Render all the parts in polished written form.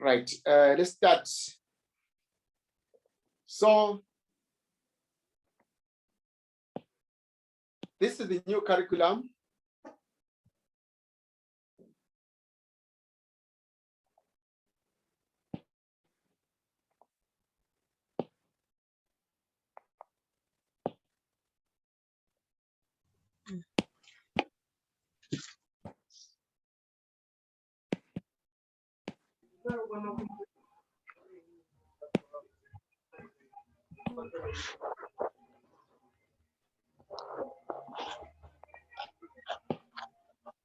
Right, let's start. So this is the new curriculum.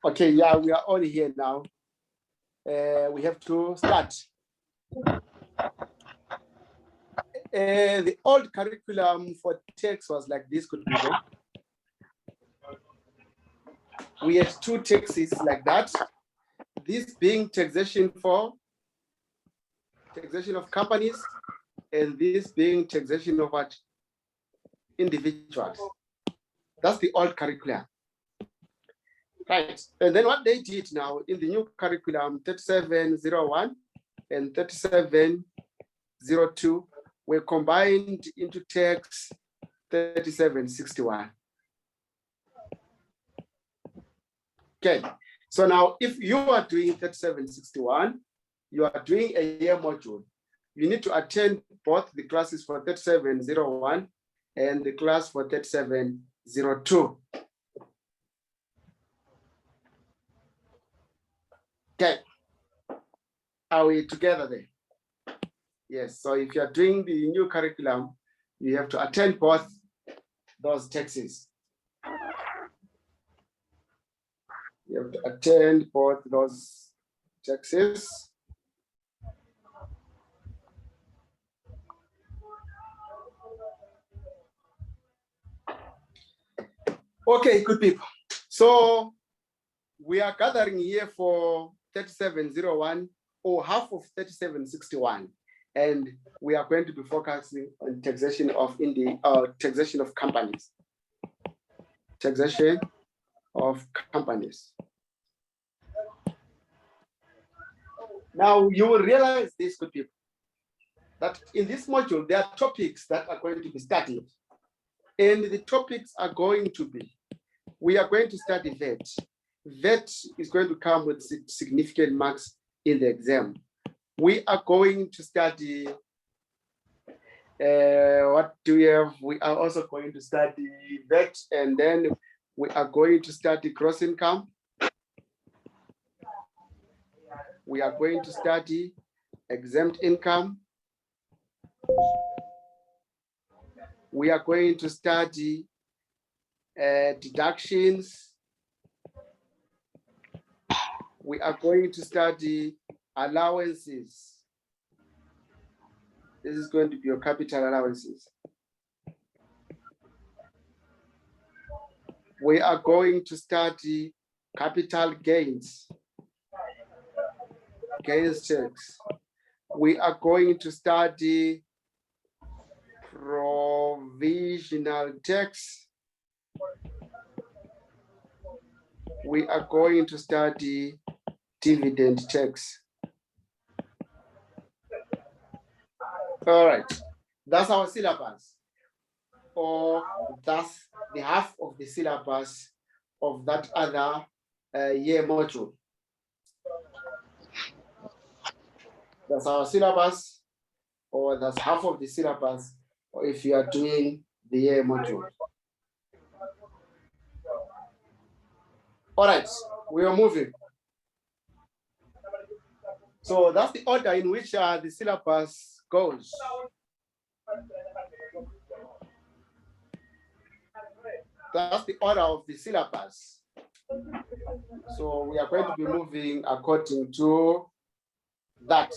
Okay, yeah, we are all here now. We have to start. The old curriculum for tax was like this, good people. We had two taxes like that. This being taxation for taxation of companies, and this being taxation of what? Individuals. That's the old curriculum. Right, and then what they did now in the new curriculum 3701 and 3702 were combined into tax 3761. Okay, so now if you are doing 3761, you are doing a year module, you need to attend both the classes for 3701 and the class for 3702. Okay, are we together there? Yes, so if you're doing the new curriculum, you have to attend both those texts. You have to attend both those texts. Okay, good people. So we are gathering here for 3701 or half of 3761. And we are going to be focusing on taxation of taxation of companies. Taxation of companies. Now you will realize this, good people, that in this module there are topics that are going to be studied. And the topics are going to be, we are going to study VAT. VAT is going to come with significant marks in the exam. We are going to study, what do we have? We are also going to study VAT, and then we are going to study gross income. We are going to study exempt income. We are going to study deductions. We are going to study allowances. This is going to be your capital allowances. We are going to study capital gains. Gains tax. We are going to study provisional tax. We are going to study dividend tax. All right, that's our syllabus, or that's the half of the syllabus of that other year module. That's our syllabus, or that's half of the syllabus, or if you are doing the year module. All right, we are moving. So that's the order in which the syllabus goes. That's the order of the syllabus. So we are going to be moving according to that,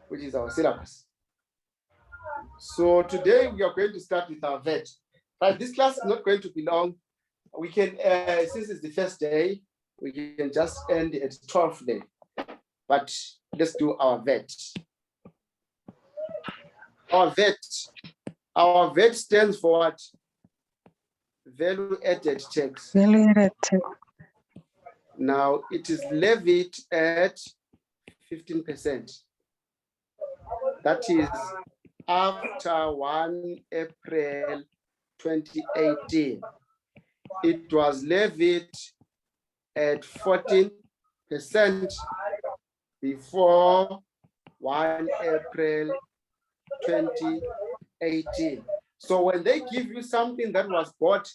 which is our syllabus. So today we are going to start with our VAT. But this class is not going to be long. We can, since it's the first day, we can just end at 12th day. But let's do our VAT. Our VAT stands for what? Value added tax. Value added tax. Now it is levied at 15%. That is after 1 April 2018. It was levied at 14% before 1 April 2018. So when they give you something that was bought,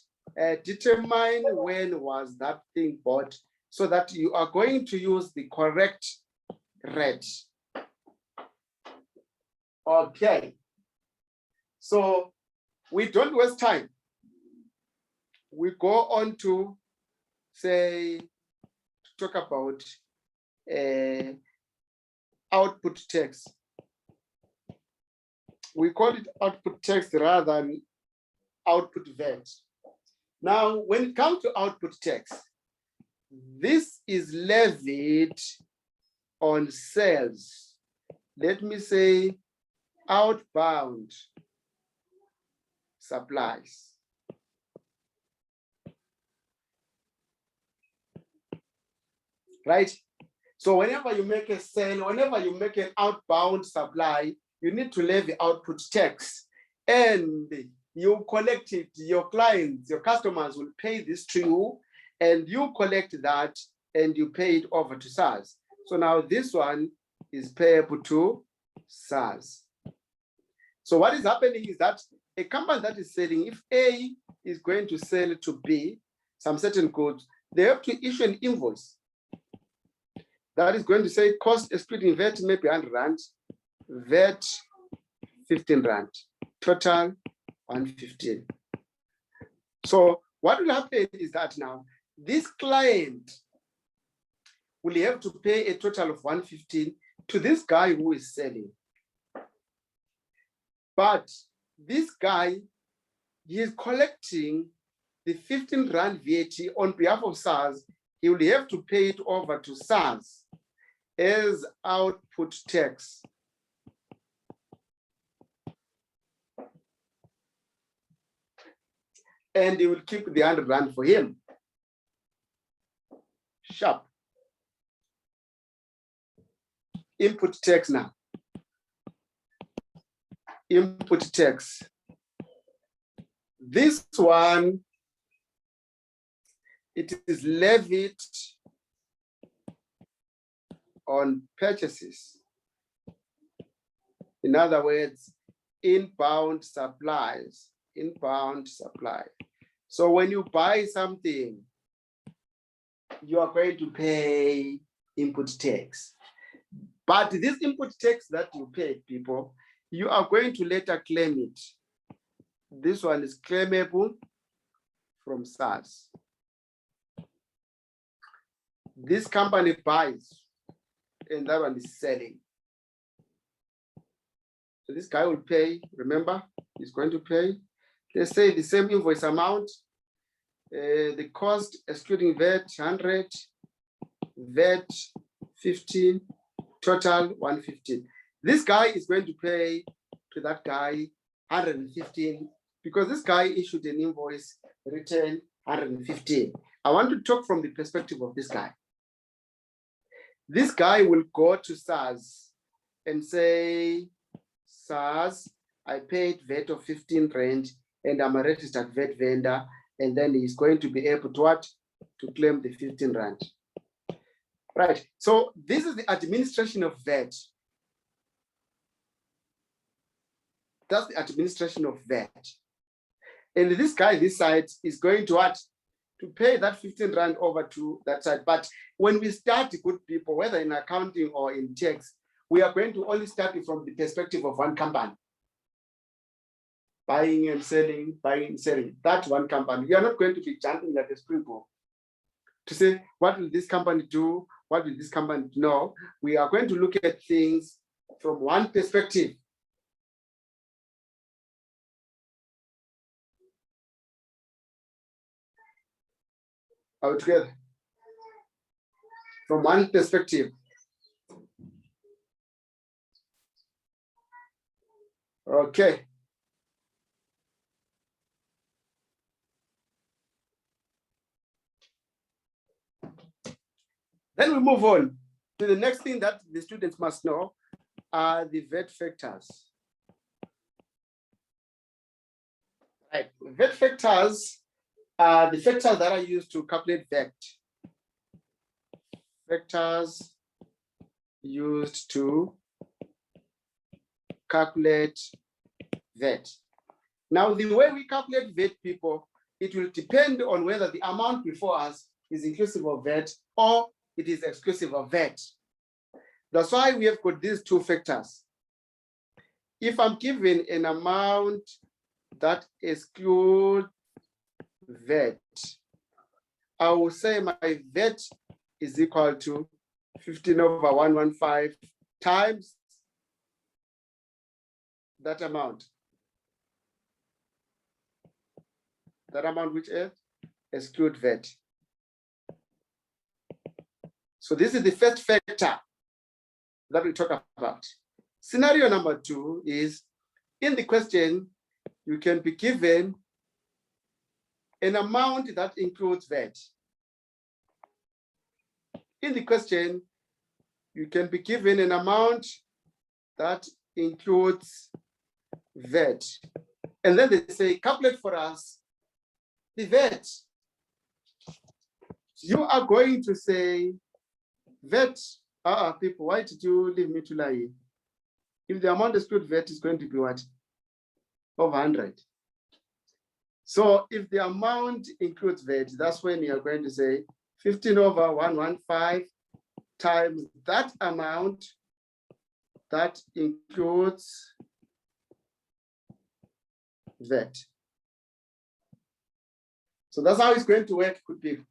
determine when was that thing bought so that you are going to use the correct rate. Okay. So we don't waste time. We go on to say, talk about output tax. We call it output tax rather than output VAT. Now, when it comes to output tax, this is levied on sales. Let me say outbound supplies. Right? So whenever you make a sale, whenever you make an outbound supply, you need to levy output tax, and you collect it. Your clients, your customers will pay this to you, and you collect that and you pay it over to SARS. So now this one is payable to SARS. So what is happening is that a company that is selling, if A is going to sell to B some certain goods, they have to issue an invoice that is going to say cost excluding VAT maybe 100 rand, VAT 15 rand, total 115. So what will happen is that now this client will have to pay a total of 115 to this guy who is selling. But this guy, he is collecting the 15 rand VAT on behalf of SARS. He will have to pay it over to SARS as output tax. And he will keep the 100 rand for him. Sharp. Input tax now. Input tax. This one, it is levied on purchases. In other words, inbound supplies, inbound supply. So when you buy something, you are going to pay input tax. But this input tax that you pay, people, you are going to later claim it. This one is claimable from SARS. This company buys, and that one is selling. So this guy will pay, remember, he's going to pay, let's say the same invoice amount, the cost excluding VAT 100, VAT 15, total 115. This guy is going to pay to that guy 115 because this guy issued an invoice, return 115. I want to talk from the perspective of this guy. This guy will go to SARS and say, SARS, I paid VAT of 15 rand and I'm a registered VAT vendor, and then he's going to be able to what? To claim the 15 rand. Right, so this is the administration of VAT. That's the administration of VAT. And this guy, this side, is going to what? To pay that 15 rand over to that side. But when we start, good people, whether in accounting or in tax, we are going to only start it from the perspective of one company. Buying and selling, buying and selling. That's one company. We are not going to be jumping like a springboard to say, what will this company do? What will this company do? No, we are going to look at things from one perspective. Are we together? From one perspective. Okay. Then we move on to the next thing that the students must know are the VAT factors. Right, VAT factors are the factors that are used to calculate VAT. Factors used to calculate VAT. Now, the way we calculate VAT, people, it will depend on whether the amount before us is inclusive of VAT or it is exclusive of VAT. That's why we have got these two factors. If I'm given an amount that excludes VAT, I will say my VAT is equal to 15/115 times that amount. That amount which is exclude VAT. So this is the first factor that we talk about. Scenario number 2 is, in the question, you can be given an amount that includes VAT. In the question, you can be given an amount that includes VAT. And then they say, calculate for us the VAT. You are going to say, VAT, people, why did you leave me to lie? If the amount exclude VAT is going to be what? Over 100. So if the amount includes VAT, that's when you are going to say 15/115 times that amount that includes VAT. So that's how it's going to work, good people.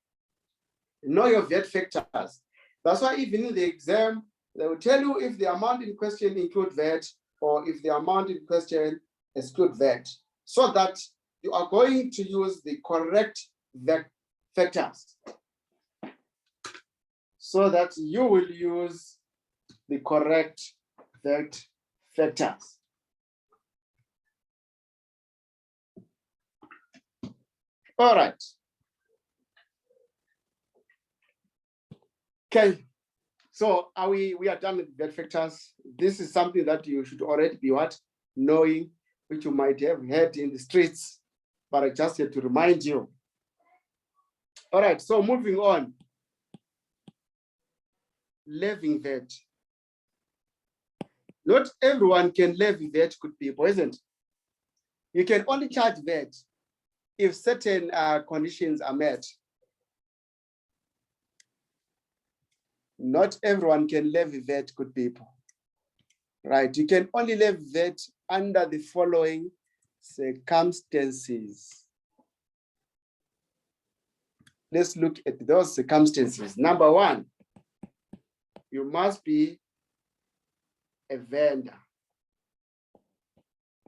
Know your VAT factors. That's why even in the exam, they will tell you if the amount in question include VAT or if the amount in question exclude VAT, so that you are going to use the correct VAT factors. So that you will use the correct VAT factors. All right. Okay. So we are done with VAT factors. This is something that you should already be knowing, which you might have heard in the streets, but I just had to remind you. All right, so moving on. Levying VAT. Not everyone can levy VAT, good people, isn't it? You can only charge VAT if certain conditions are met. Not everyone can levy VAT, good people. Right, you can only levy VAT under the following circumstances. Let's look at those circumstances. Number 1, you must be a vendor.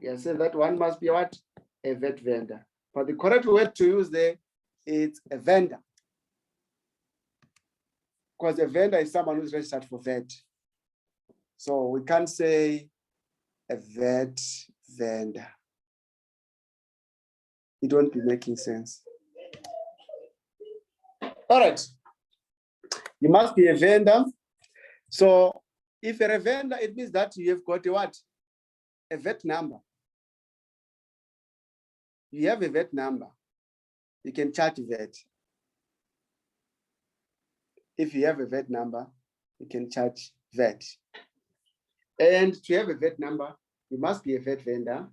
Yeah, say that one must be what? A VAT vendor. But the correct word to use there is a vendor. Because a vendor is someone who's registered for VAT. So we can't say a VAT vendor. It won't be making sense. All right. You must be a vendor. So if you're a vendor, it means that you have got a what? A VAT number. You have a VAT number. You can charge VAT. If you have a VAT number, you can charge VAT. And to have a VAT number, you must be a VAT vendor.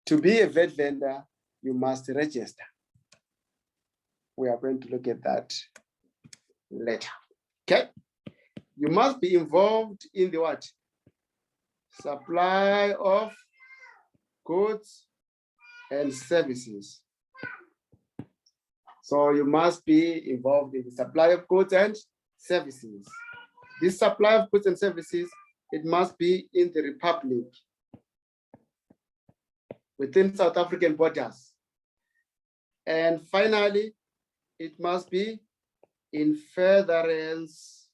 To be a VAT vendor, you must register. We are going to look at that later. Okay. You must be involved in the what? Supply of goods and services. So you must be involved in the supply of goods and services. This supply of goods and services, it must be in the Republic, within South African borders. And finally, it must be in furtherance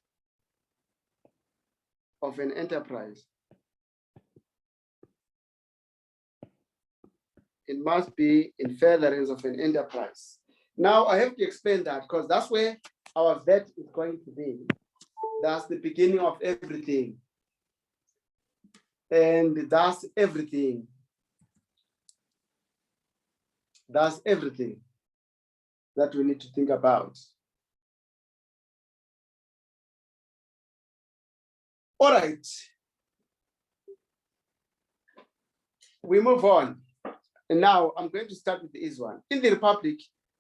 of an enterprise. It must be in furtherance of an enterprise. Now I have to explain that because that's where our VAT is going to be. That's the beginning of everything. And that's everything. That's everything that we need to think about. All right. We move on. And now I'm going to start with this one. In the Republic,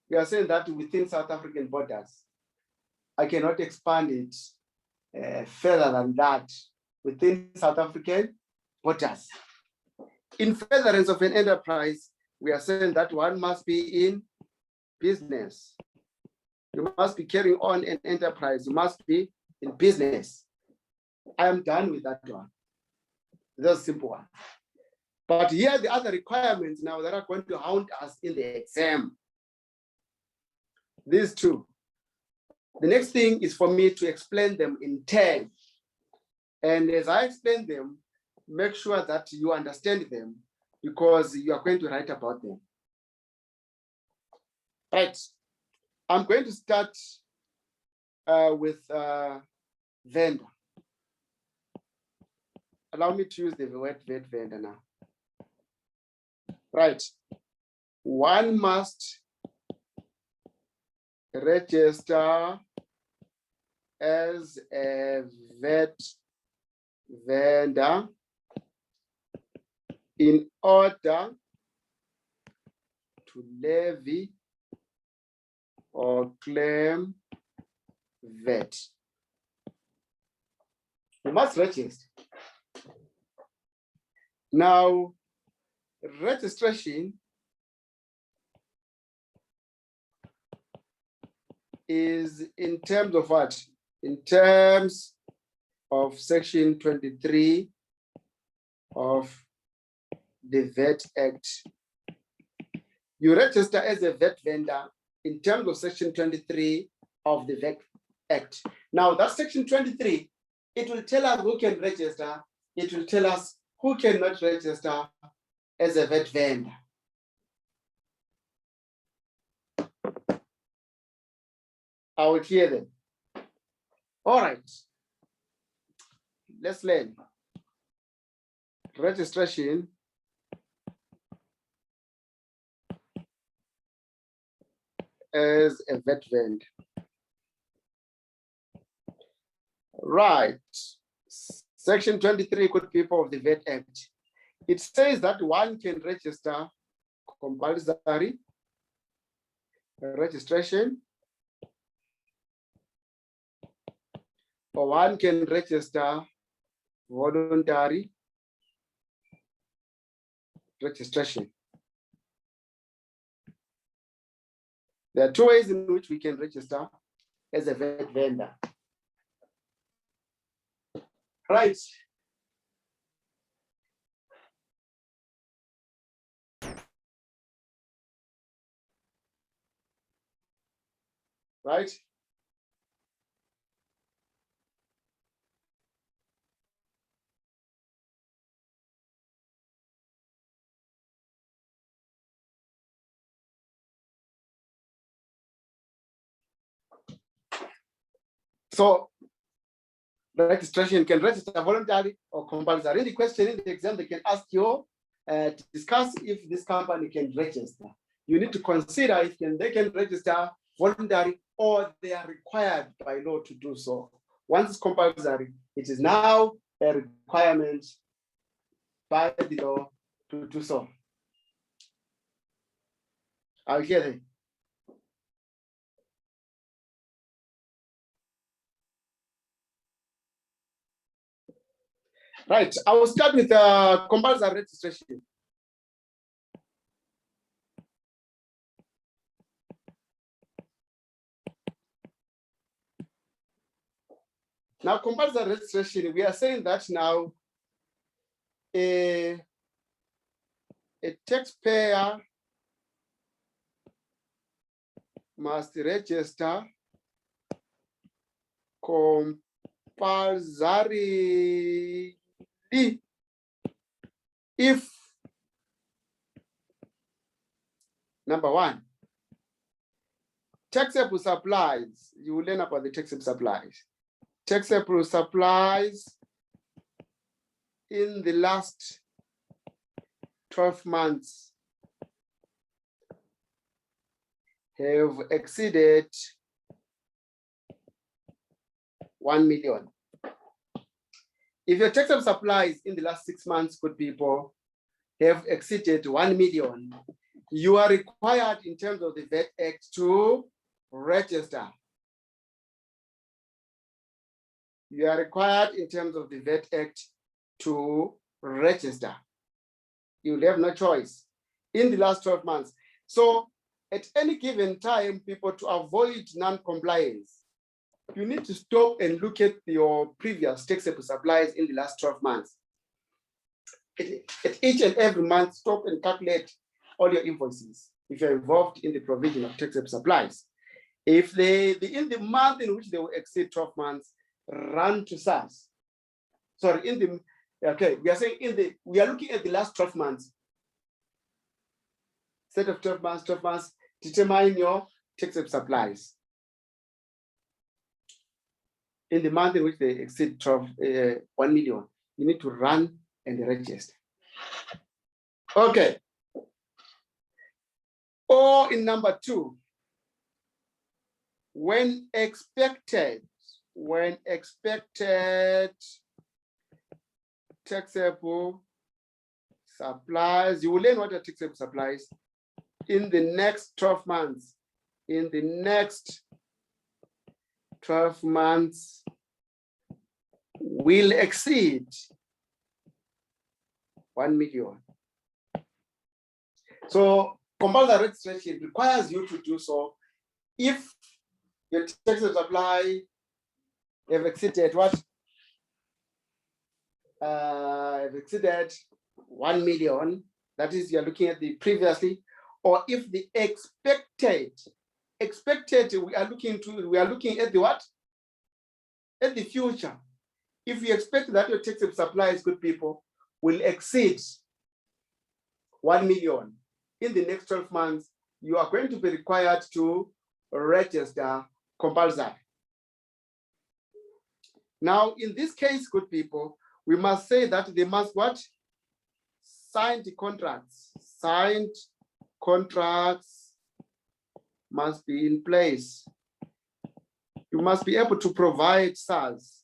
we are saying that within South African borders, I cannot expand it further than that within South African borders. In furtherance of an enterprise, we are saying that one must be in business. You must be carrying on an enterprise. You must be in business. I am done with that one. That's a simple one. But here are the other requirements now that are going to haunt us in the exam. These two. The next thing is for me to explain them in turn. And as I explain them, make sure that you understand them because you are going to write about them. Right. I'm going to start with vendor. Allow me to use the word vendor now. Right. One must register as a VAT vendor in order to levy or claim VAT. You must register. Now, registration is in terms of what? In terms of Section 23 of the VAT Act. You register as a VAT vendor in terms of Section 23 of the VAT Act. Now, that Section 23, it will tell us who can register. It will tell us who cannot register as a VAT vendor. I will hear them. All right. Let's learn. Registration as a VAT vendor. Right. Section 23 could be of the VAT Act. It says that one can register compulsory registration, or one can register voluntary registration. There are two ways in which we can register as a VAT vendor. Right. Right. So registration can register voluntary or compulsory. The question in the exam, they can ask you to discuss if this company can register. You need to consider if they can register voluntary or they are required by law to do so. Once it's compulsory, it is now a requirement by the law to do so. I'll hear them. Right, I will start with compulsory registration. Now, compulsory registration, we are saying that now a taxpayer must register compulsorily if, number one, Taxable supplies, you will learn about the taxable supplies. Taxable supplies in the last 12 months have exceeded 1 million. If your taxable supplies in the last 6 months, good people, have exceeded 1 million, you are required in terms of the VAT Act to register. You are required in terms of the VAT Act to register. You'll have no choice in the last 12 months. So at any given time, people, to avoid non-compliance, you need to stop and look at your previous taxable supplies in the last 12 months. At each and every month, stop and calculate all your invoices if you're involved in the provision of taxable supplies. If in the month in which they will exceed 12 months, run to SARS. Sorry, we are saying we are looking at the last 12 months. Set of 12 months, determine your taxable supplies. In the month in which they exceed 1 million, you need to run and register. Okay. Or in number 2, when expected taxable supplies, you will learn what are taxable supplies in the next 12 months. In the next 12 months will exceed 1 million. So compulsory registration requires you to do so if your taxable supply have exceeded what? Have exceeded 1 million. That is, you're looking at the previously, or if the expected, we are looking at the what? At the future. If you expect that your taxable supplies, good people, will exceed 1 million in the next 12 months, you are going to be required to register compulsory. Now, in this case, good people, we must say that they must what? Signed contracts. Signed contracts must be in place. You must be able to provide SARS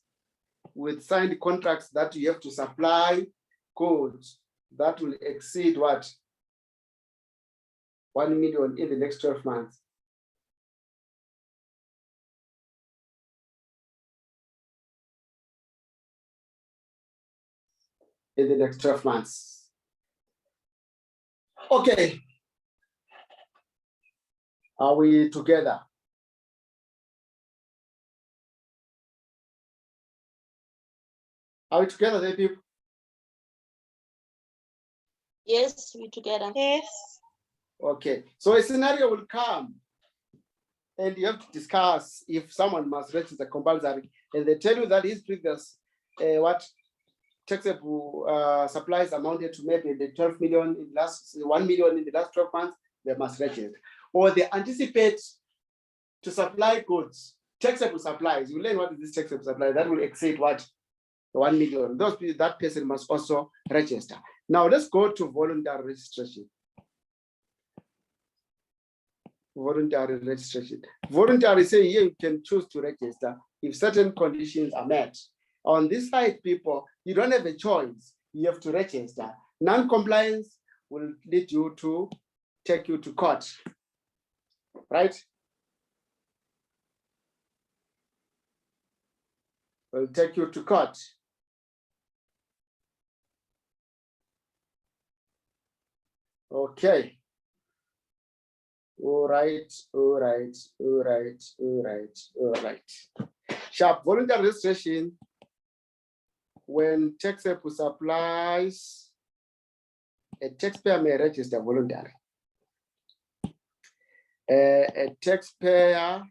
with signed contracts that you have to supply goods that will exceed what? 1 million in the next 12 months. In the next 12 months. Okay. Are we together? Are we together there, people? Yes, we're together. Yes. Okay. So a scenario will come and you have to discuss if someone must register compulsory, and they tell you that his previous taxable supplies amounted to maybe the 12 million in the last 1 million in the last 12 months, they must register. Or they anticipate to supply goods, taxable supplies. You learn what is this taxable supply that will exceed what? 1 million. That person must also register. Now let's go to voluntary registration. Voluntary registration. Voluntary, say here you can choose to register if certain conditions are met. On this side, people, you don't have a choice. You have to register. Non-compliance will lead you to take you to court, right? Will take you to court. Okay. All right. Sharp. Voluntary registration. When taxable supplies, a taxpayer may register voluntary. A taxpayer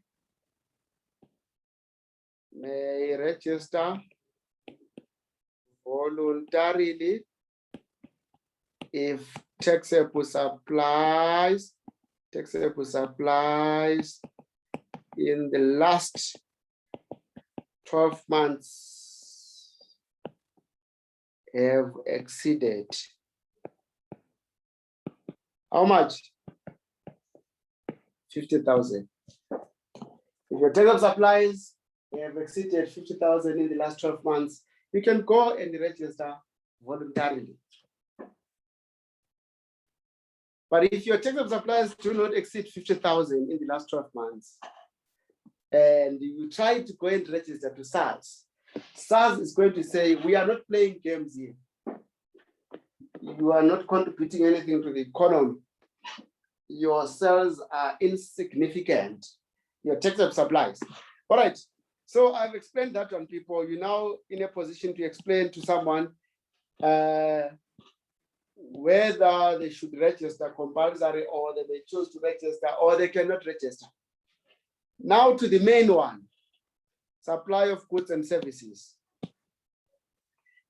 may register voluntarily if taxable supplies in the last 12 months have exceeded how much? 50,000. If your taxable supplies have exceeded 50,000 in the last 12 months, you can go and register voluntarily. But if your taxable supplies do not exceed 50,000 in the last 12 months, and you try to go and register to SARS, SARS is going to say, we are not playing games here. You are not contributing anything to the economy. Your sales are insignificant. Your taxable supplies. All right. So I've explained that on people. You're now in a position to explain to someone whether they should register compulsory or they may choose to register or they cannot register. Now to the main one, supply of goods and services.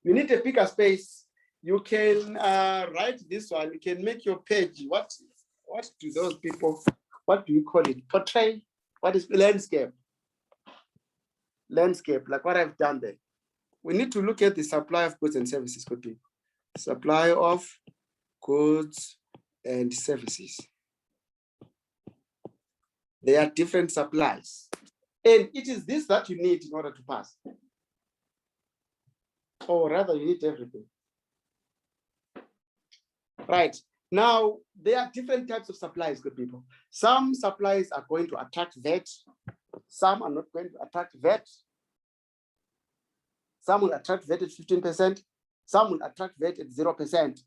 You need a bigger space. You can write this one. You can make your page. What do those people, what do you call it? Portray? What is landscape? Landscape, like what I've done there. We need to look at the supply of goods and services, good people. Supply of goods and services. There are different supplies. And it is this that you need in order to pass. Or rather, you need everything. Right. Now, there are different types of supplies, good people. Some supplies are going to attract VAT. Some are not going to attract VAT. Some will attract VAT at 15%. Some will attract VAT at 0%.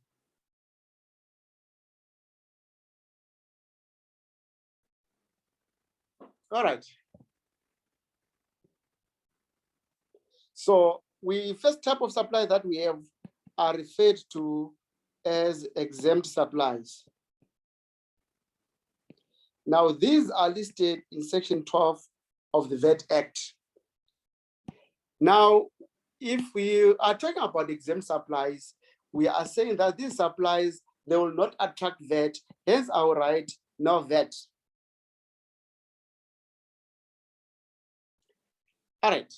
All right. So first type of supply that we have are referred to as exempt supplies. Now, these are listed in section 12 of the VAT Act. Now, if we are talking about exempt supplies, we are saying that these supplies, they will not attract VAT, hence I will write no VAT. All right.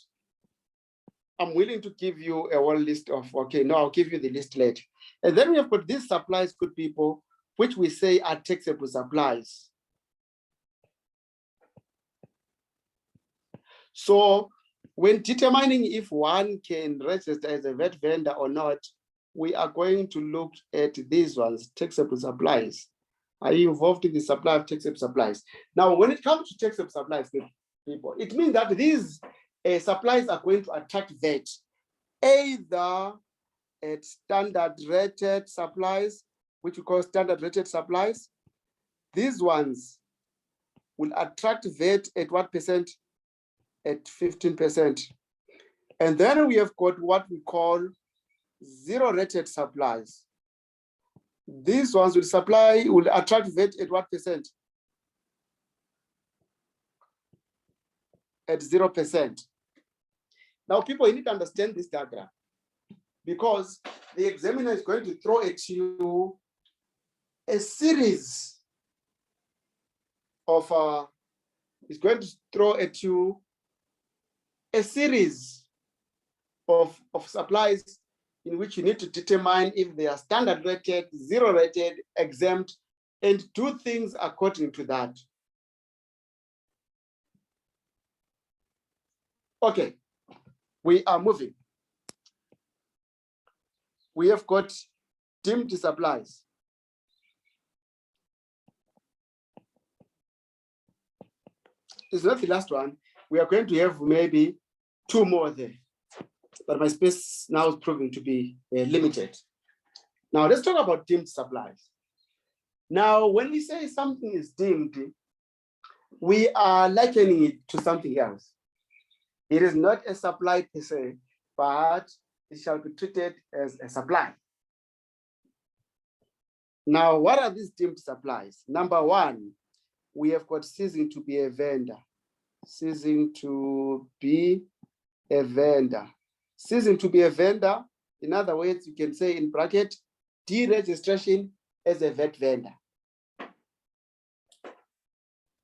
I'm willing to give you a whole list of, okay, no, I'll give you the list later. And then we have got these supplies, good people, which we say are taxable supplies. So when determining if one can register as a VAT vendor or not, we are going to look at these ones, taxable supplies. Are you involved in the supply of taxable supplies? Now, when it comes to taxable supplies, people, it means that these supplies are going to attract VAT, either at standard rated supplies, which we call standard rated supplies. These ones will attract VAT at what percent? At 15%. And then we have got what we call zero rated supplies. These ones will attract VAT at what percent? At 0%. Now, people, you need to understand this diagram because the examiner is going to throw at you a series of, is going to throw at you a series of supplies in which you need to determine if they are standard rated, zero rated, exempt, and do things according to that. Okay, we are moving. We have got deemed supplies. It's not the last one. We are going to have maybe two more there, but my space now is proving to be limited. Now let's talk about deemed supplies. Now, when we say something is deemed, we are likening it to something else. It is not a supply per se, but it shall be treated as a supply. Now, what are these deemed supplies? Number one, we have got ceasing to be a vendor. Ceasing to be a vendor. Ceasing to be a vendor, in other words, you can say in bracket, deregistration as a VAT vendor.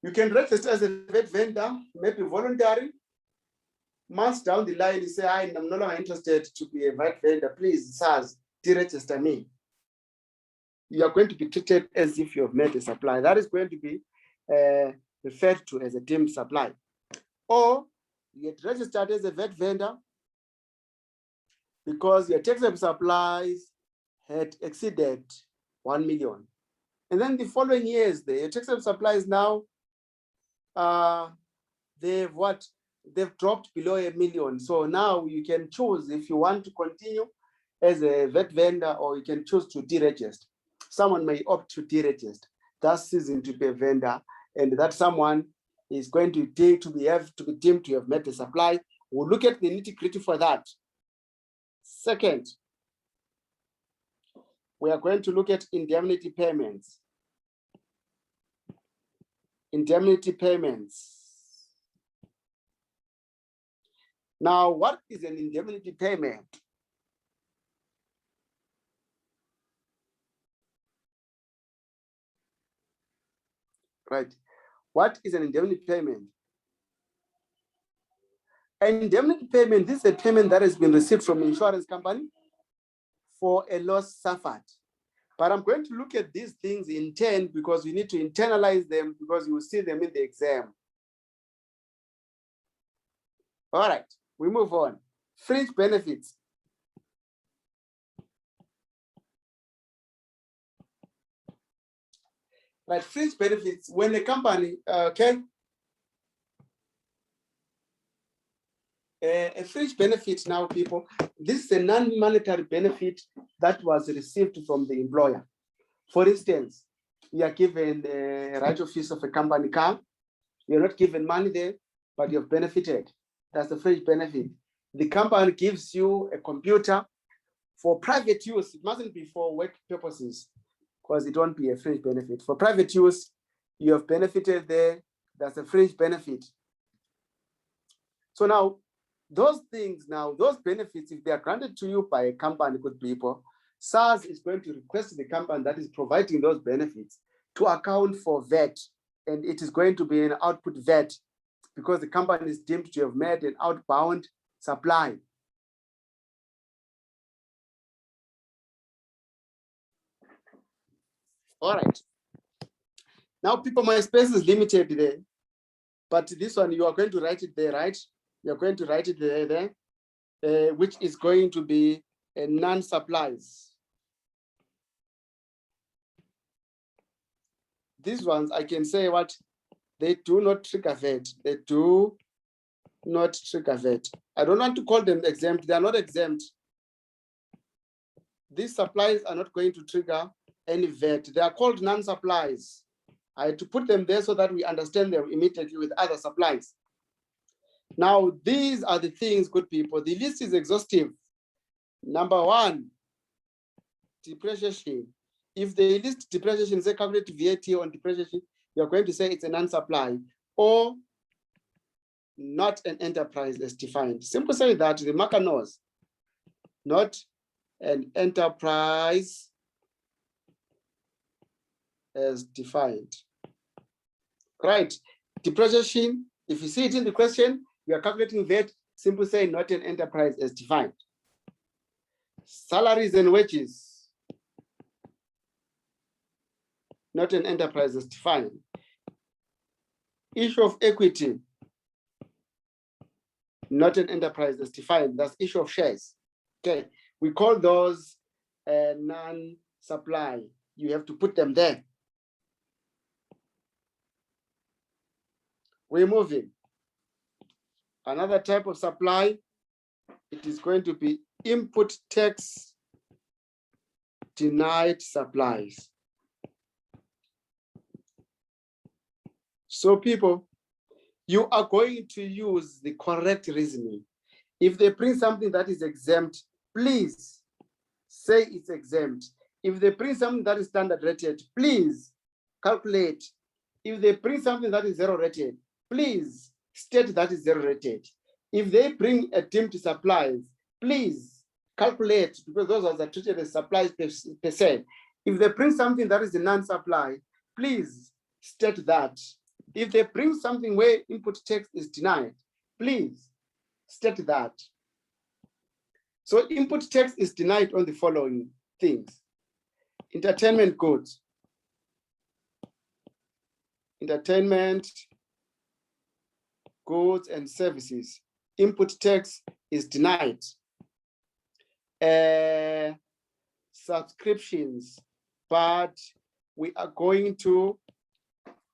You can register as a VAT vendor, maybe voluntary. Months down the line, you say, I'm no longer interested to be a VAT vendor. Please, SARS, deregister me. You are going to be treated as if you have made a supply. That is going to be referred to as a deemed supply. Or you get registered as a VAT vendor because your taxable supplies had exceeded 1 million. And then the following years, the taxable supplies now, they've dropped below 1 million. So now you can choose if you want to continue as a VAT vendor, or you can choose to deregister. Someone may opt to deregister. That's ceasing to be a vendor, and that someone is going to be deemed to have met the supply. We'll look at the nitty-gritty for that. Second, we are going to look at indemnity payments. Indemnity payments. Now, what is an indemnity payment? Right. What is an indemnity payment? An indemnity payment, this is a payment that has been received from an insurance company for a loss suffered. But I'm going to look at these things in turn because we need to internalize them, because you will see them in the exam. All right, we move on. Fringe benefits. Right, fringe benefits, when a company, a fringe benefit now, people, this is a non-monetary benefit that was received from the employer. For instance, you are given a right of use of a company car. You're not given money there, but you've benefited. That's the fringe benefit. The company gives you a computer for private use. It mustn't be for work purposes, because it won't be a fringe benefit. For private use, you have benefited there. That's a fringe benefit. So now, those things now, those benefits, if they are granted to you by a company, good people, SARS is going to request the company that is providing those benefits to account for VAT, and it is going to be an output VAT because the company is deemed to have made an outbound supply. All right. Now, people, my space is limited there, but this one, you are going to write it there, right? You're going to write it there, which is going to be a non-supplies. These ones, I can say what? They do not trigger VAT. They do not trigger VAT. I don't want to call them exempt. They are not exempt. These supplies are not going to trigger any VAT. They are called non-supplies. I had to put them there so that we understand them immediately with other supplies. Now, these are the things, good people. The list is exhaustive. Number one, depreciation. If they list depreciation, say calculate VAT on depreciation, you're going to say it's a non-supply or not an enterprise as defined. Simply say that the marker knows, not an enterprise as defined. Right, depreciation, if you see it in the question, we are calculating VAT, simply say not an enterprise as defined. Salaries and wages, not an enterprise as defined. Issue of equity, not an enterprise as defined. That's issue of shares. Okay, we call those non-supply. You have to put them there. We're moving. Another type of supply, it is going to be input tax denied supplies. So people, you are going to use the correct reasoning. If they print something that is exempt, please say it's exempt. If they print something that is standard rated, please calculate. If they print something that is zero rated, please state that is zero rated. If they bring a deemed supplies, please calculate, because those are treated as supplies per se. If they print something that is a non-supply, please state that. If they bring something where input tax is denied, please state that. So input tax is denied on the following things: entertainment goods, entertainment goods and services, input tax is denied. Subscriptions, but we are going to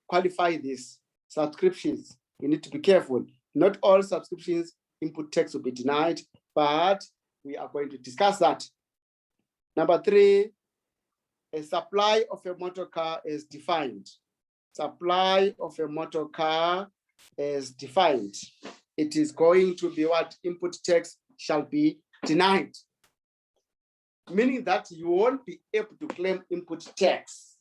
qualify this. Subscriptions, you need to be careful. Not all subscriptions input tax will be denied, but we are going to discuss that. Number 3, a supply of a motor car is defined. Supply of a motor car is defined. It is going to be what input tax shall be denied, meaning that you won't be able to claim input tax.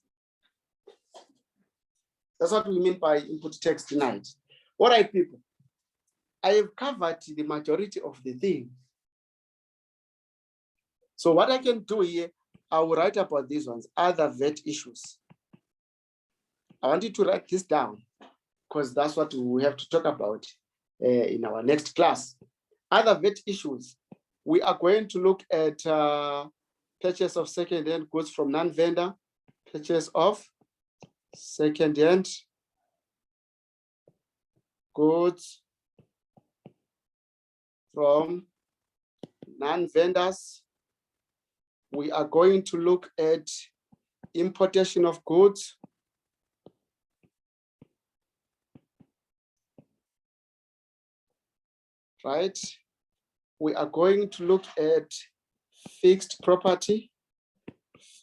That's what we mean by input tax denied. All right, people, I have covered the majority of the thing. So what I can do here, I will write about these ones, other VAT issues. I want you to write this down because that's what we have to talk about in our next class. Other VAT issues, we are going to look at purchase of second-hand goods from non-vendor, purchase of second-hand goods from non-vendors. We are going to look at importation of goods. Right? We are going to look at fixed property.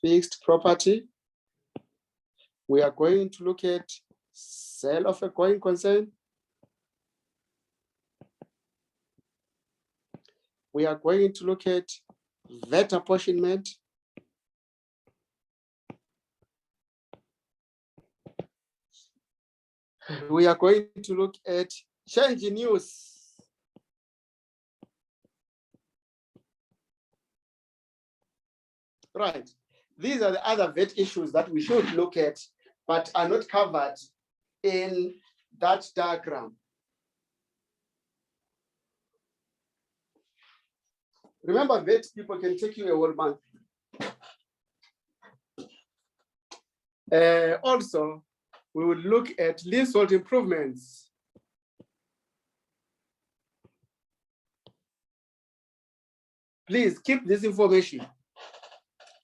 Fixed property. We are going to look at sale of a going concern. We are going to look at VAT apportionment. We are going to look at change in use. Right. These are the other VAT issues that we should look at, but are not covered in that diagram. Remember, VAT people can take you a whole month. Also, we will look at leasehold improvements. Please keep this information.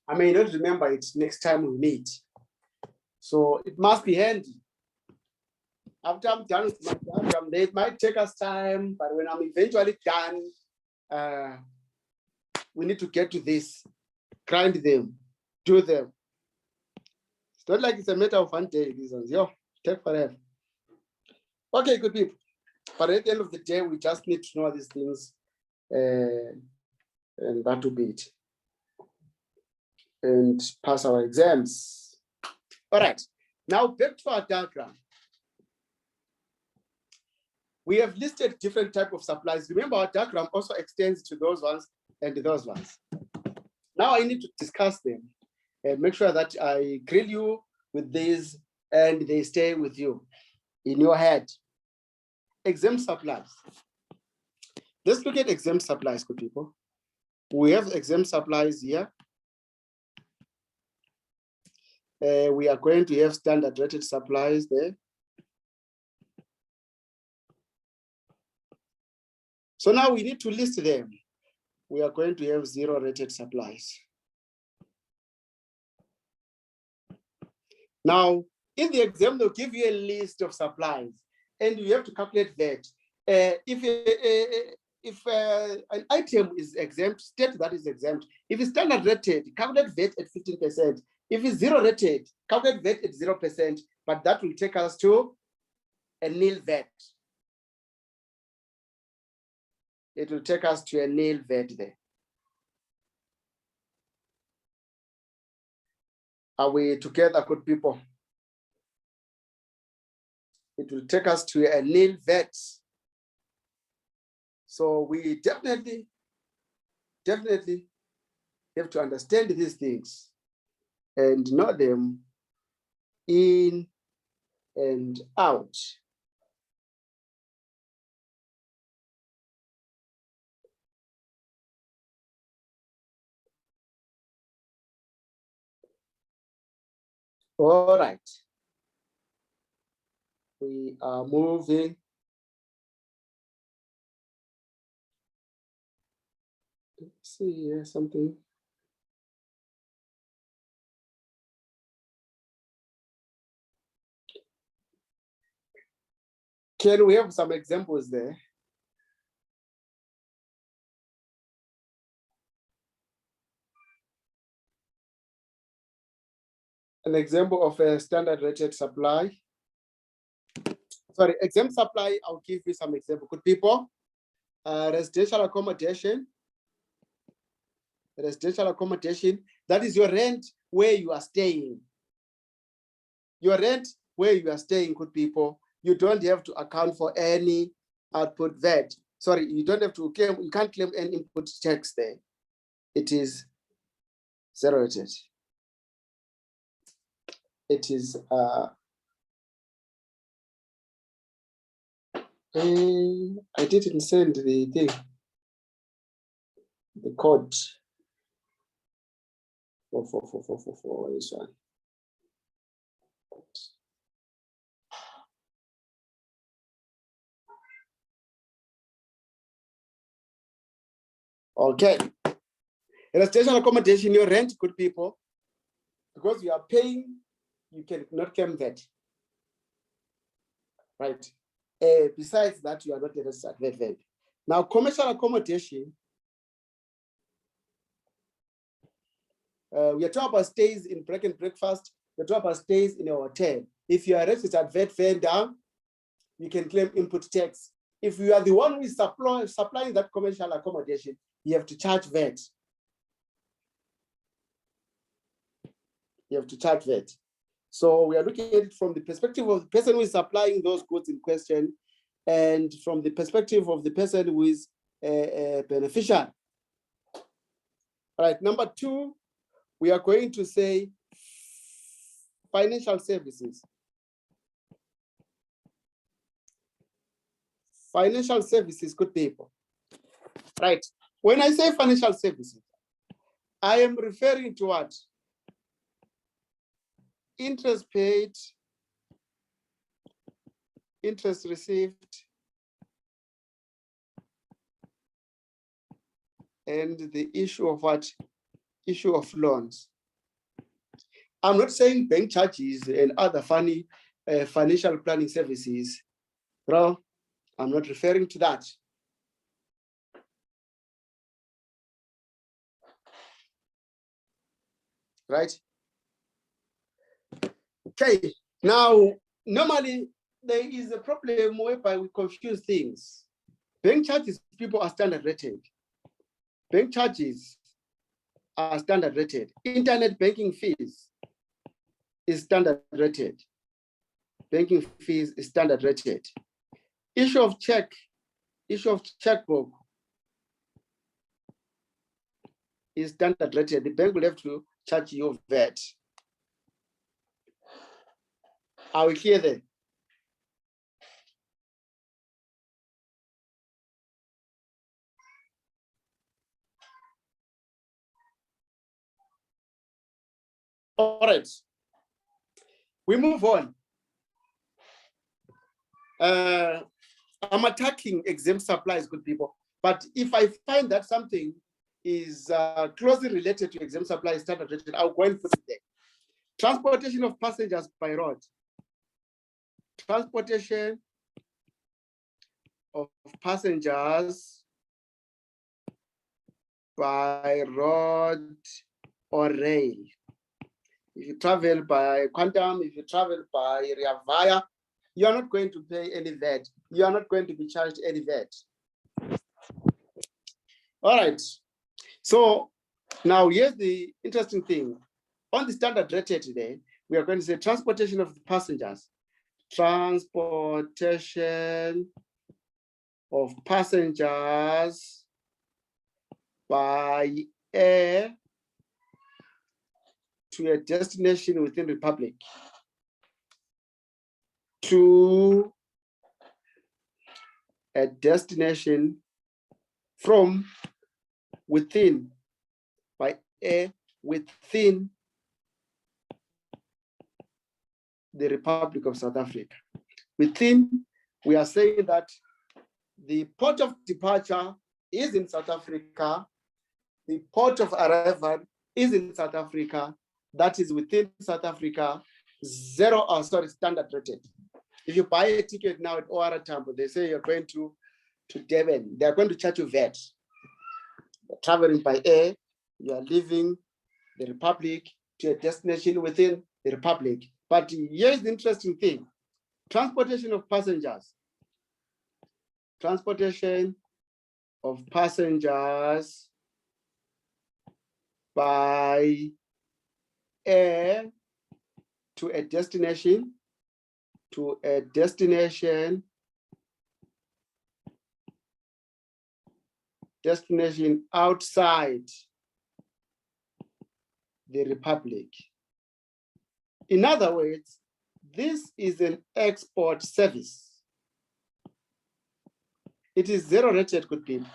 I may not remember it next time we meet. So it must be handy. After I'm done with my diagram, it might take us time, but when I'm eventually done, we need to get to this, grind them, do them. It's not like it's a matter of one day, these ones, take forever. Okay, good people. But at the end of the day, we just need to know these things, and that will be it. And pass our exams. All right, now back to our diagram. We have listed different types of supplies. Remember, our diagram also extends to those ones and those ones. Now I need to discuss them and make sure that I grill you with these and they stay with you in your head. Exempt supplies. Let's look at exempt supplies, good people. We have exempt supplies here. We are going to have standard rated supplies there. So now we need to list them. We are going to have 0 rated supplies. Now, in the exam, they'll give you a list of supplies and you have to calculate that. If an item is exempt, state that is exempt. If it's standard rated, calculate VAT at 15%. If it's 0 rated, calculate VAT at 0%, but that will take us to a nil VAT. It will take us to a nil VAT there. Are we together, good people? It will take us to a nil VAT. So we definitely have to understand these things and know them in and out. All right. We are moving. Let's see here something. Can we have some examples there? An example of a standard rated supply. Sorry, exempt supply, I'll give you some example. Good people, residential accommodation. Residential accommodation, that is your rent where you are staying. Your rent where you are staying, good people, you don't have to account for any output VAT. Sorry, you don't have to claim, you can't claim any input tax there. It is zeroed. It is I didn't send the thing, the code for this one. Okay. Residential accommodation, your rent, good people, because you are paying, you cannot claim that. Right. Besides that, you are not registered VAT. Now, commercial accommodation, we are talking about stays in break and breakfast, we're talking about stays in a hotel. If you are registered VAT vendor, you can claim input tax. If you are the one who is supplying that commercial accommodation, you have to charge VAT. You have to charge VAT. So we are looking at it from the perspective of the person who is supplying those goods in question, and from the perspective of the person who is a beneficiary. All right, number two, we are going to say financial services. Financial services, good people. Right, when I say financial services, I am referring to what? Interest paid, interest received, and the issue of what? Issue of loans. I'm not saying bank charges and other funny financial planning services. Bro, I'm not referring to that. Right? Okay, now, normally there is a problem whereby we confuse things. Bank charges, people are standard rated. Bank charges are standard rated. Internet banking fees is standard rated. Banking fees is standard rated. Issue of checkbook is standard rated. The bank will have to charge you VAT. Are we clear there? All right, we move on. I'm attacking exempt supplies, good people. But if I find that something is closely related to exempt supplies standard rated, I'll go and put it there. Transportation of passengers by road. Transportation of passengers by road or rail. If you travel by Quantum, if you travel by Ria Vaya, you are not going to pay any VAT. You are not going to be charged any VAT. All right. So now here's the interesting thing. On the standard rated today, we are going to say transportation of the passengers. Transportation of passengers by air to a destination within the Republic. to a destination from within, by a within the Republic of South Africa. Within, we are saying that the port of departure is in South Africa, the port of arrival is in South Africa, that is within South Africa, standard rated. If you buy a ticket now at OR Tambo, they say you're going to Durban, they're going to charge you VAT. You're traveling by air, you are leaving the Republic to a destination within the Republic. But here's the interesting thing: transportation of passengers. Transportation of passengers by air to a destination, destination outside the Republic. In other words, this is an export service. It is zero rated, good people.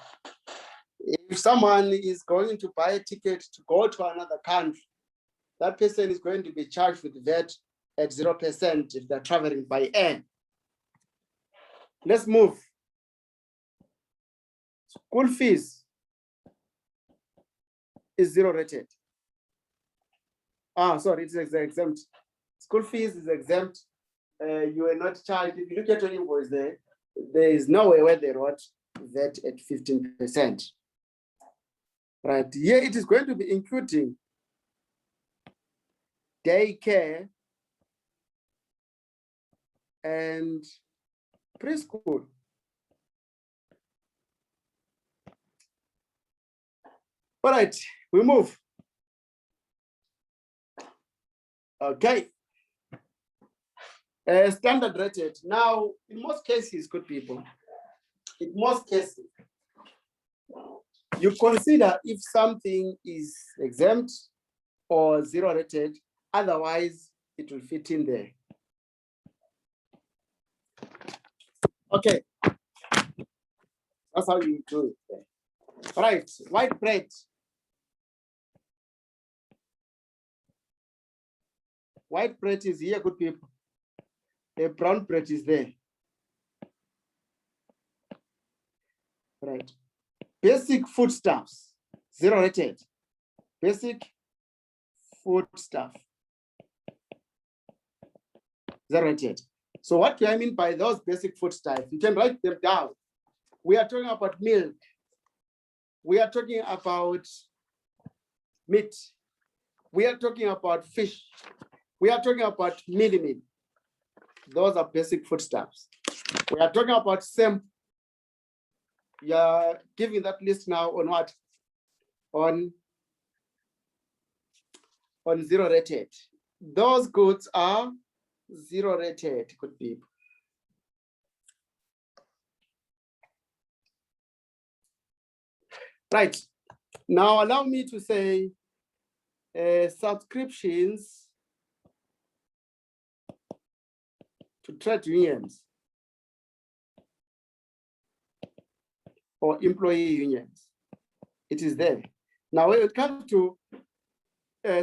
If someone is going to buy a ticket to go to another country, that person is going to be charged with VAT at 0% if they're traveling by air. Let's move. School fees is zero rated. Sorry, it's exempt. School fees is exempt. You are not charged. If you look at your invoice there is no way where they wrote VAT at 15%. Right, here it is going to be including daycare and preschool. All right, we move. Okay. Standard rated. Now, in most cases, good people, in most cases, you consider if something is exempt or zero rated, otherwise it will fit in there. Okay, that's how you do it. All right, white bread. White bread is here, good people. A brown bread is there. Right. Basic foodstuffs, zero rated. Basic foodstuff, zero rated. So what do I mean by those basic foodstuffs? You can write them down. We are talking about milk. We are talking about meat. We are talking about fish. We are talking about meat. Those are basic foodstuffs. We are talking about same. You are giving that list now on what? On zero rated. Those goods are zero rated, good people. Right. Now allow me to say subscriptions to trade unions or employee unions. It is there. Now when it comes to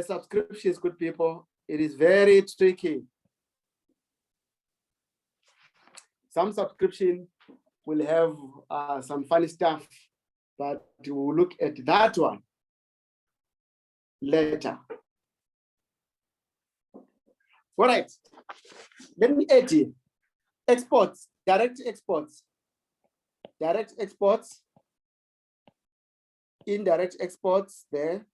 subscriptions, good people, it is very tricky. Some subscription will have some funny stuff, but we will look at that one later. All right, let me add in exports, direct exports, indirect exports there.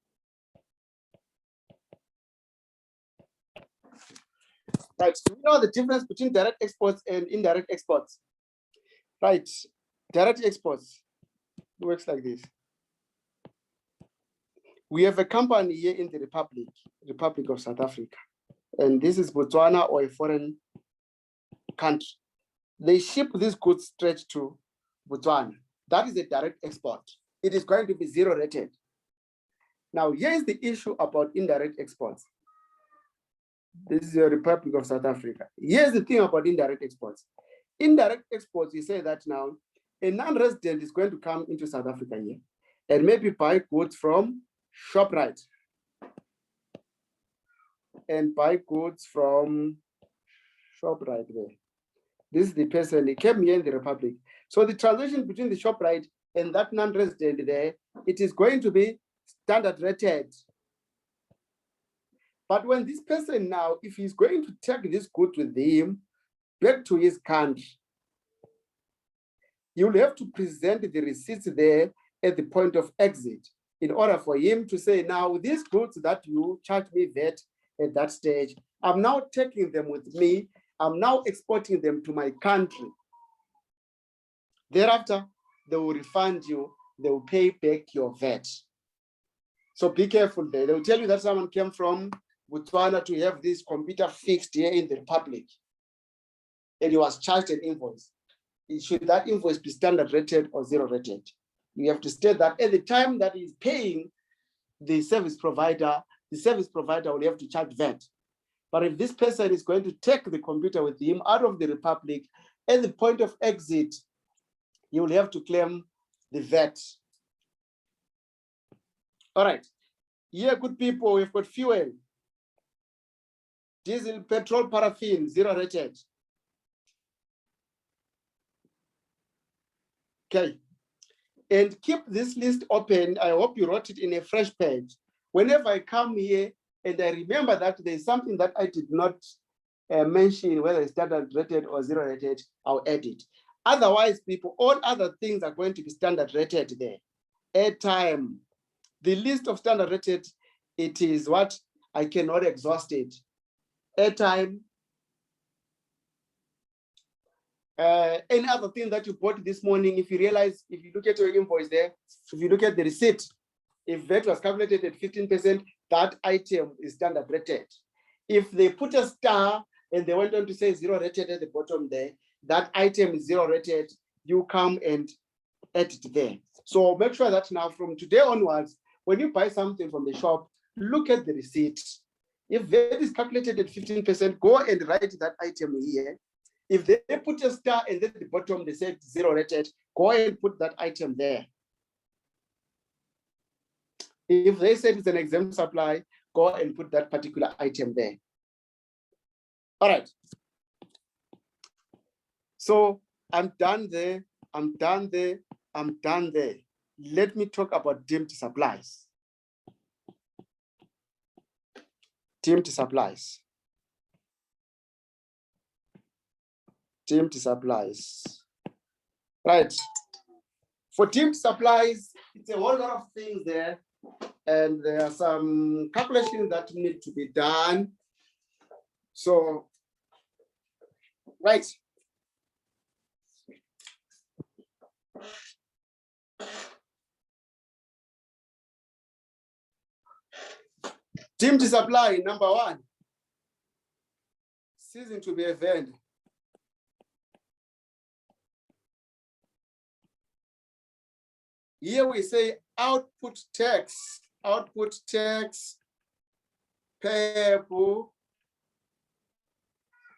Right, so we know the difference between direct exports and indirect exports. Right, direct exports works like this. We have a company here in the Republic of South Africa, and this is Botswana or a foreign country. They ship these goods straight to Botswana. That is a direct export. It is going to be zero rated. Now, here is the issue about indirect exports. This is your Republic of South Africa. Here's the thing about indirect exports. Indirect exports, you say that now, a non-resident is going to come into South Africa here and maybe buy goods from ShopRite and buy goods from ShopRite there. This is the person, he came here in the Republic. So the transaction between the ShopRite and that non-resident there, it is going to be standard rated. But when this person now, if he's going to take this good with him back to his country, you will have to present the receipts there at the point of exit in order for him to say, now these goods that you charge me VAT at that stage, I'm now taking them with me. I'm now exporting them to my country. Thereafter, they will refund you. They will pay back your VAT. So be careful there. They will tell you that someone came from Botswana to have this computer fixed here in the Republic, and he was charged an invoice. Should that invoice be standard rated or zero rated? You have to state that at the time that he's paying the service provider will have to charge VAT. But if this person is going to take the computer with him out of the Republic, at the point of exit, you will have to claim the VAT. All right. Here, good people, we've got fuel, diesel, petrol, paraffin, zero rated. Okay. And keep this list open. I hope you wrote it in a fresh page. Whenever I come here and I remember that there's something that I did not mention, whether it's standard rated or zero rated, I'll add it. Otherwise, people, all other things are going to be standard rated there. Airtime, the list of standard rated, it is what I cannot exhaust it. Airtime, any other thing that you bought this morning, if you realize, if you look at your invoice there, if you look at the receipt, if VAT was calculated at 15%, that item is standard rated. If they put a star and they went on to say zero rated at the bottom there, that item is zero rated, you come and add it there. So make sure that now from today onwards, when you buy something from the shop, look at the receipt. If VAT is calculated at 15%, go and write that item here. If they put a star and at the bottom they said zero rated, go and put that item there. If they said it's an exempt supply, go and put that particular item there. All right. So I'm done there, I'm done there, I'm done there. Let me talk about deemed supplies. Deemed supplies. Deemed supplies. Right. For deemed supplies, it's a whole lot of things there. And there are some calculations that need to be done. So, right. Deemed supply, number one, ceasing to be a vendor. Here we say output tax payable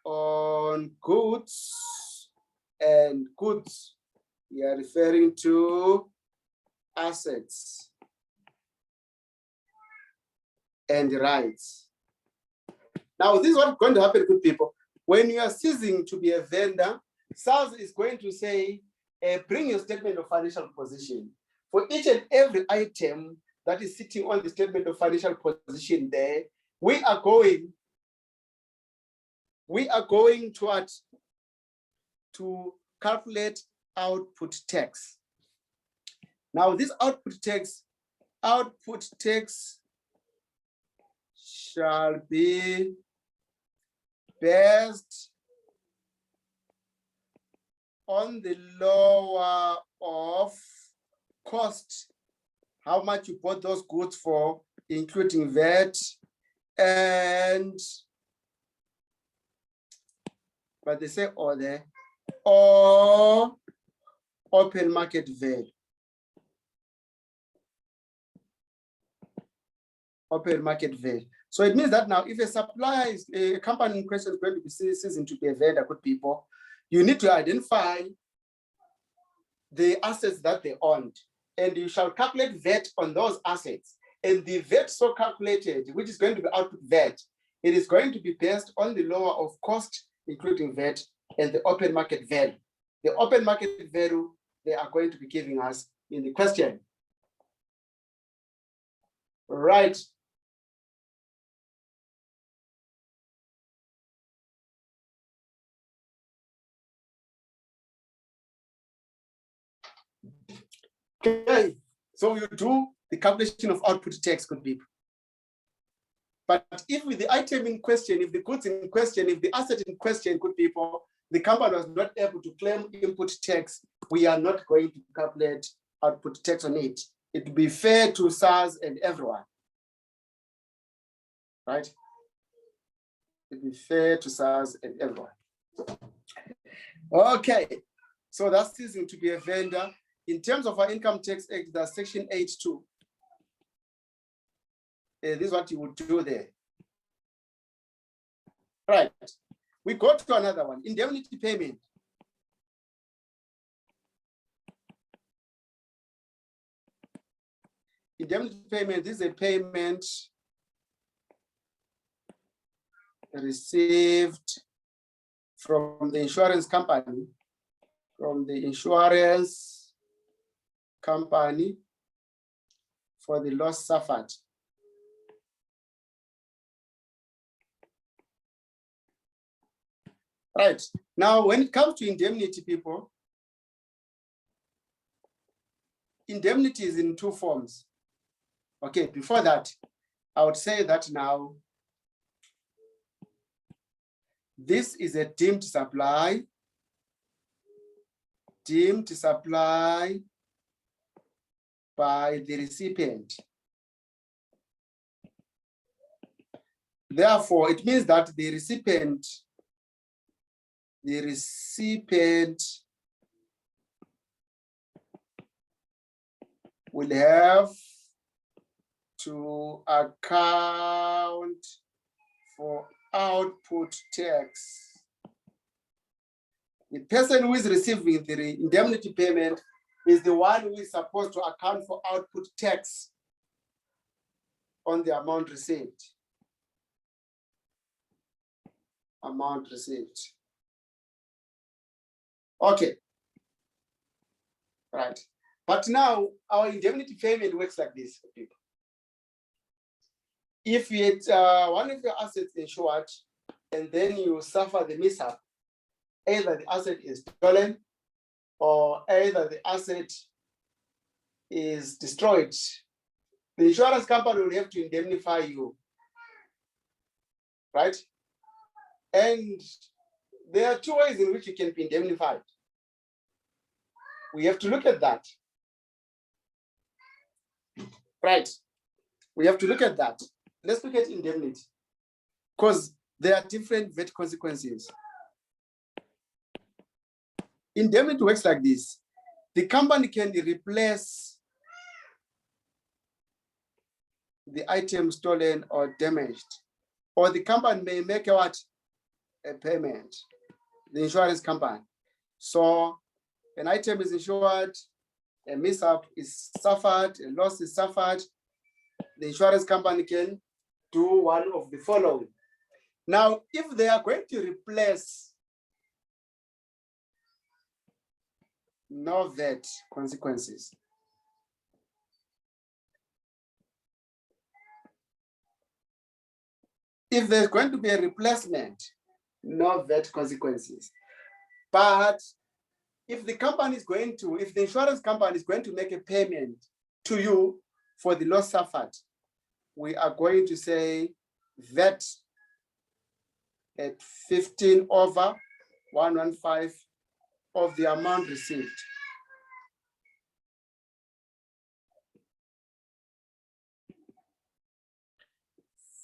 on goods and goods. We are referring to assets and rights. Now, this is what's going to happen, good people. When you are ceasing to be a vendor, SARS is going to say, bring your statement of financial position. For each and every item that is sitting on the statement of financial position there, we are going to calculate output tax. Now, this output tax shall be based on the lower of cost, how much you bought those goods for, including VAT, and but they say or there, or open market value. Open market value. So it means that now if a supplier is a company in question is going to be ceasing to be a vendor, good people, you need to identify the assets that they owned, and you shall calculate VAT on those assets. And the VAT so calculated, which is going to be output VAT, it is going to be based on the lower of cost, including VAT, and the open market value. The open market value they are going to be giving us in the question. Right. Okay, so you do the calculation of output tax, good people. But if with the item in question, if the goods in question, if the asset in question, good people, the company was not able to claim input tax, we are not going to calculate output tax on it. It would be fair to SARS and everyone, right? It would be fair to SARS and everyone. Okay, so that's ceasing to be a vendor. In terms of our Income Tax Act, that's Section 8.2. This is what you would do there. Right, we go to another one, indemnity payment. Indemnity payment, this is a payment received from the insurance company, for the loss suffered. Right, now when it comes to indemnity, people, indemnity is in two forms. Okay, before that, I would say that now, this is a deemed supply by the recipient. Therefore, it means that the recipient will have to account for output tax. The person who is receiving the indemnity payment is the one who is supposed to account for output tax on the amount received. Amount received. Okay. Right. But now our indemnity payment works like this, people. If it's one of your assets insured and then you suffer the mishap, either the asset is stolen or either the asset is destroyed, the insurance company will have to indemnify you, right? And there are two ways in which you can be indemnified. We have to look at that. Right, we have to look at that. Let's look at indemnity, because there are different VAT consequences. Indemnity works like this. The company can replace the item stolen or damaged, or the company may make a payment, the insurance company. So an item is insured, a mishap is suffered, a loss is suffered, the insurance company can do one of the following. Now, if they are going to replace, no VAT consequences. If there's going to be a replacement, no VAT consequences. But if the company is going to, if the insurance company is going to make a payment to you for the loss suffered, we are going to say VAT at 15/115 of the amount received.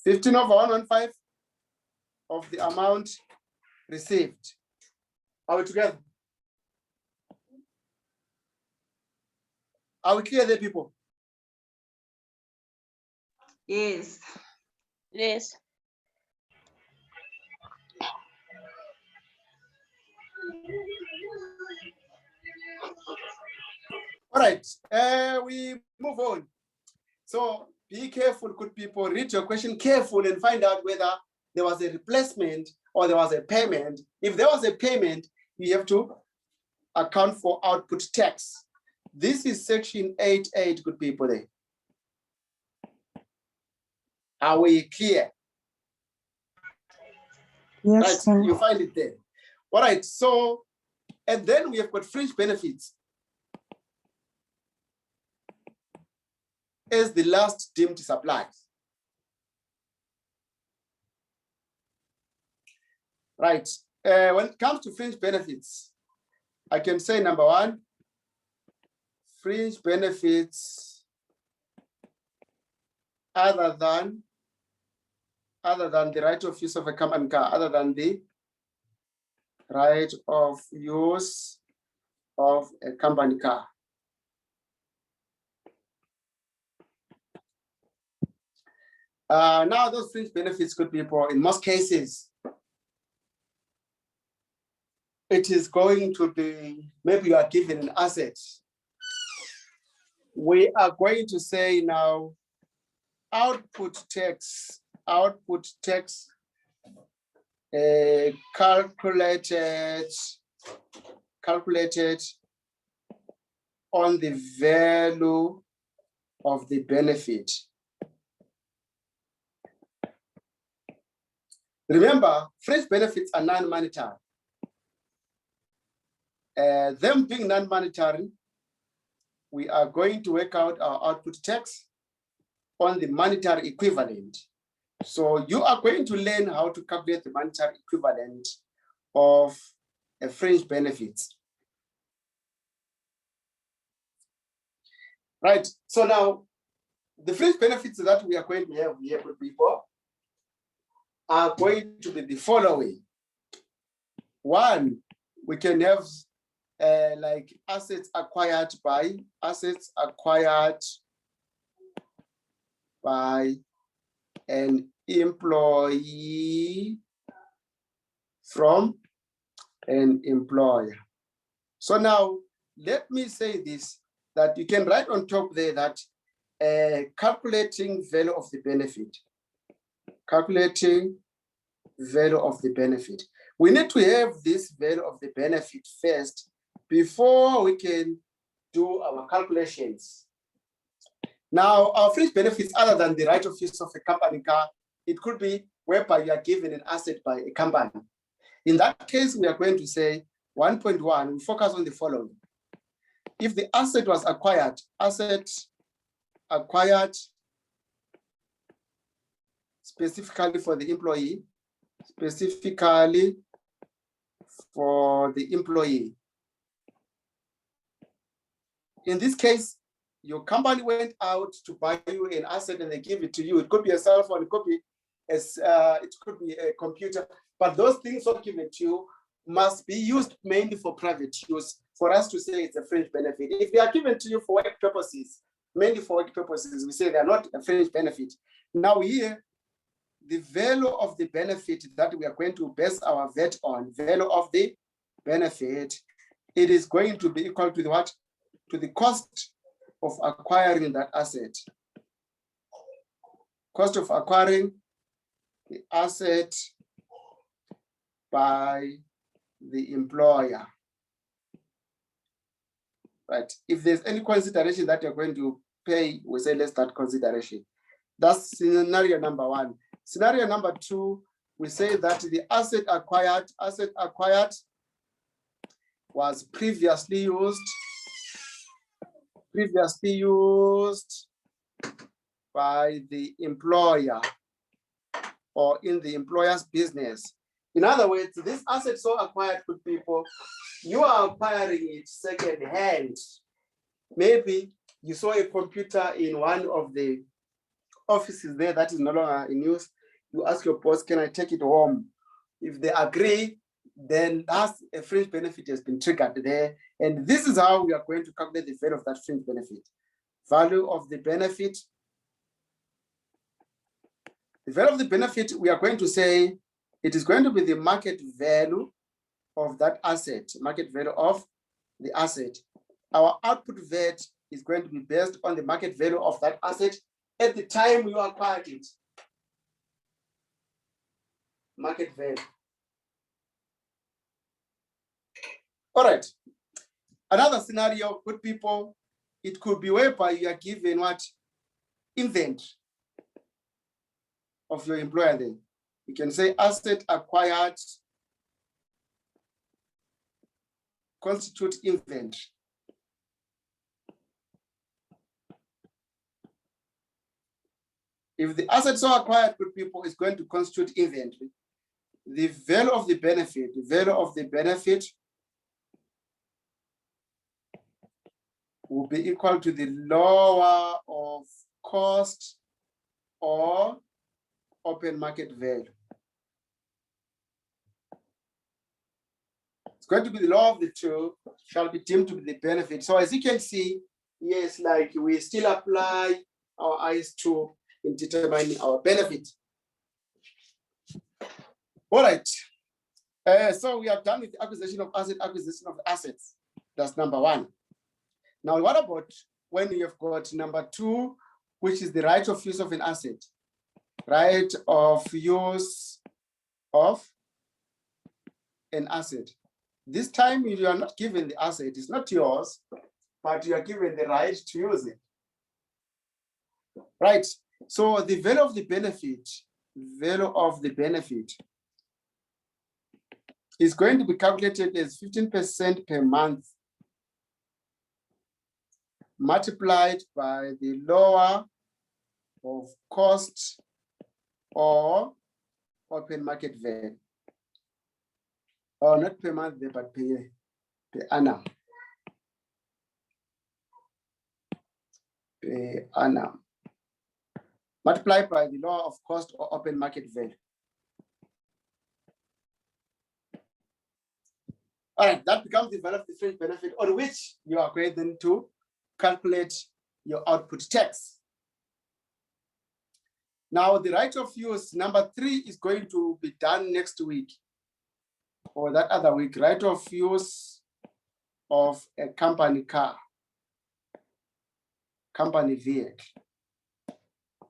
(15/115) of the amount received. Are we together? Are we clear there, people? Yes. Yes. All right, we move on. So be careful, good people. Read your question careful and find out whether there was a replacement or there was a payment. If there was a payment, you have to account for output tax. This is section 8.8, good people. There. Are we clear? Yes, Right, you find it there. All right, so, and then we have got fringe benefits as the last deemed supplies. Right, when it comes to fringe benefits, I can say number one, fringe benefits other than the right of use of a company car, other than the right of use of a company car. Now those fringe benefits could be in most cases, it is going to be, maybe you are given an asset. We are going to say now, output tax calculated on the value of the benefit. Remember, fringe benefits are non-monetary. Them being non-monetary, we are going to work out our output tax on the monetary equivalent. So you are going to learn how to calculate the monetary equivalent of a fringe benefits. Right, so now the fringe benefits that we are going to have here with people are going to be the following. One, we can have like assets acquired by an employee from an employer. So now let me say this, that you can write on top there that calculating value of the benefit. Calculating value of the benefit. We need to have this value of the benefit first before we can do our calculations. Now, our fringe benefits, other than the right of use of a company car, it could be whereby you are given an asset by a company. In that case, we are going to say 1.1, we focus on the following. If the asset was acquired specifically for the employee, In this case, your company went out to buy you an asset and they give it to you. It could be a cell phone, it could be a computer, but those things not given to you must be used mainly for private use for us to say it's a fringe benefit. If they are given to you for work purposes, mainly for work purposes, we say they are not a fringe benefit. Now here, the value of the benefit that we are going to base our VAT on, value of the benefit, it is going to be equal to the what? To the cost of acquiring that asset. Cost of acquiring the asset by the employer. Right. If there's any consideration that you're going to pay, we say let's start consideration. That's scenario number one. Scenario number two, we say that the asset acquired was previously used by the employer or in the employer's business. In other words, this asset so acquired with people, you are acquiring it second hand. Maybe you saw a computer in one of the offices there that is no longer in use. You ask your boss, can I take it home? If they agree, then that's a fringe benefit has been triggered there. And this is how we are going to calculate the value of that fringe benefit. Value of the benefit The value of the benefit, we are going to say it is going to be the market value of that asset, market value of the asset. Our output VAT is going to be based on the market value of that asset at the time you acquired it. Market value. All right. Another scenario, good people, it could be whereby you are given what? Inventory of your employer then. You can say asset acquired constitute inventory. If the asset so acquired, good people, is going to constitute inventory, the value of the benefit, will be equal to the lower of cost or open market value. It's going to be the lower of the two, shall be deemed to be the benefit. So as you can see, yes, like we still apply our eyes to in determining our benefit. All right. So we are done with the acquisition of assets. That's number one. Now, what about when you have got number two, which is the right of use of an asset? Right of use of an asset. This time you are not given the asset, it's not yours, but you are given the right to use it. Right. So the value of the benefit, is going to be calculated as 15% per month multiplied by the lower of cost or open market value. Or not per month, but per annum. Per annum. Multiplied by the lower of cost or open market value. All right, that becomes the value of the fringe benefit on which you are going then to calculate your output tax. Now, the right of use, number three, is going to be done next week or that other week. Right of use of a company car, company vehicle.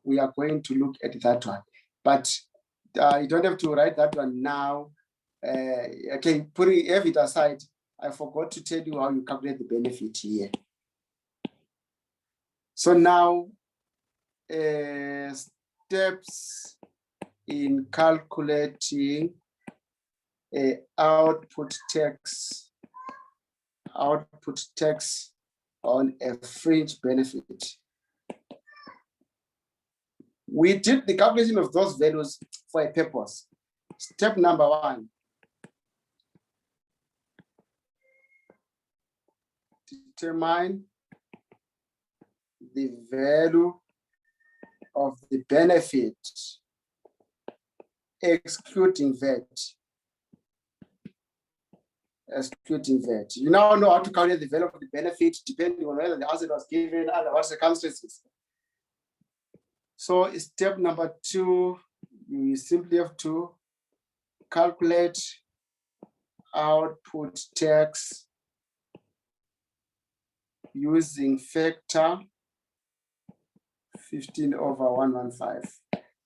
We are going to look at that one, but you don't have to write that one now. Okay, putting it aside, I forgot to tell you how you calculate the benefit here. So now, steps in calculating output tax on a fringe benefit. We did the calculation of those values for a purpose. Step number one. Determine the value of the benefit excluding VAT. Excluding VAT. You now know how to calculate the value of the benefit depending on whether the asset was given under what circumstances. So step number two, you simply have to calculate output tax using factor 15/115.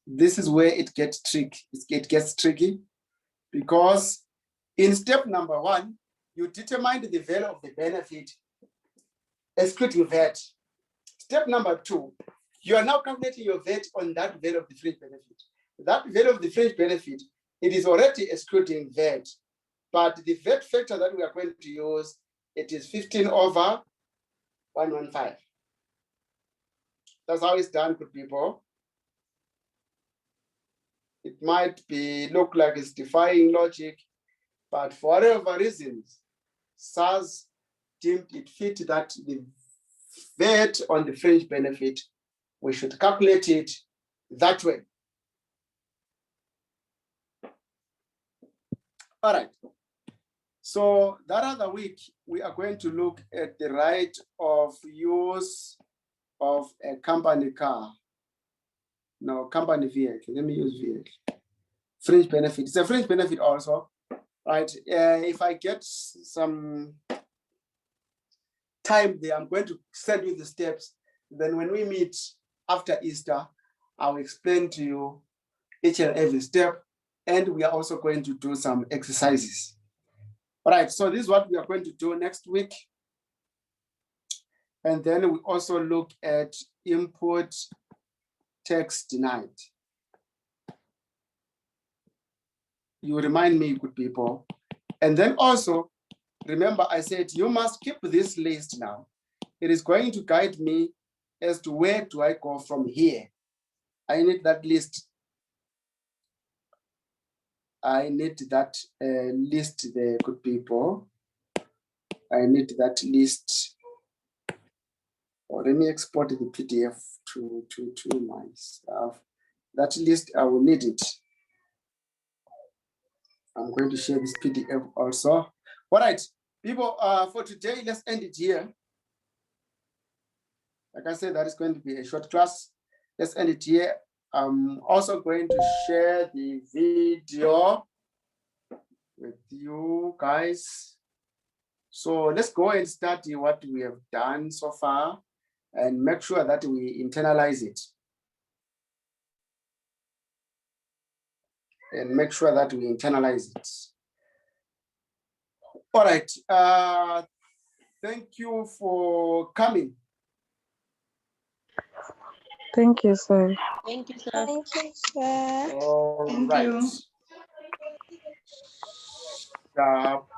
This is where it gets tricky. It gets tricky because in step number one, you determined the value of the benefit excluding VAT. Step number two, you are now calculating your VAT on that value of the fringe benefit. That value of the fringe benefit, it is already excluding VAT, but the VAT factor that we are going to use, it is 15/115. That's how it's done, good people. It might look like it's defying logic, but for whatever reasons, SARS deemed it fit that the VAT on the fringe benefit, we should calculate it that way. All right. So that other week, we are going to look at the right of use of a company car. No, company vehicle. Let me use vehicle. Fringe benefit. It's a fringe benefit also, right? If I get some time there, I'm going to send you the steps. Then when we meet after Easter, I'll explain to you each and every step. And we are also going to do some exercises. All right, so this is what we are going to do next week. And then we also look at input tax denied. You remind me, good people. And then also, remember I said you must keep this list now. It is going to guide me as to where do I go from here. I need that list. I need that list there, good people. I need that list. Or let me export the PDF to myself. That list, I will need it. I'm going to share this PDF also. All right, people, for today, let's end it here. Like I said, that is going to be a short class. Let's end it here. I'm also going to share the video with you guys. So let's go and study what we have done so far and make sure that we internalize it. And make sure that we internalize it. All right. Thank you for coming. Thank you, sir. Thank you, sir. Thank you, sir. All Thank right. you. Stop.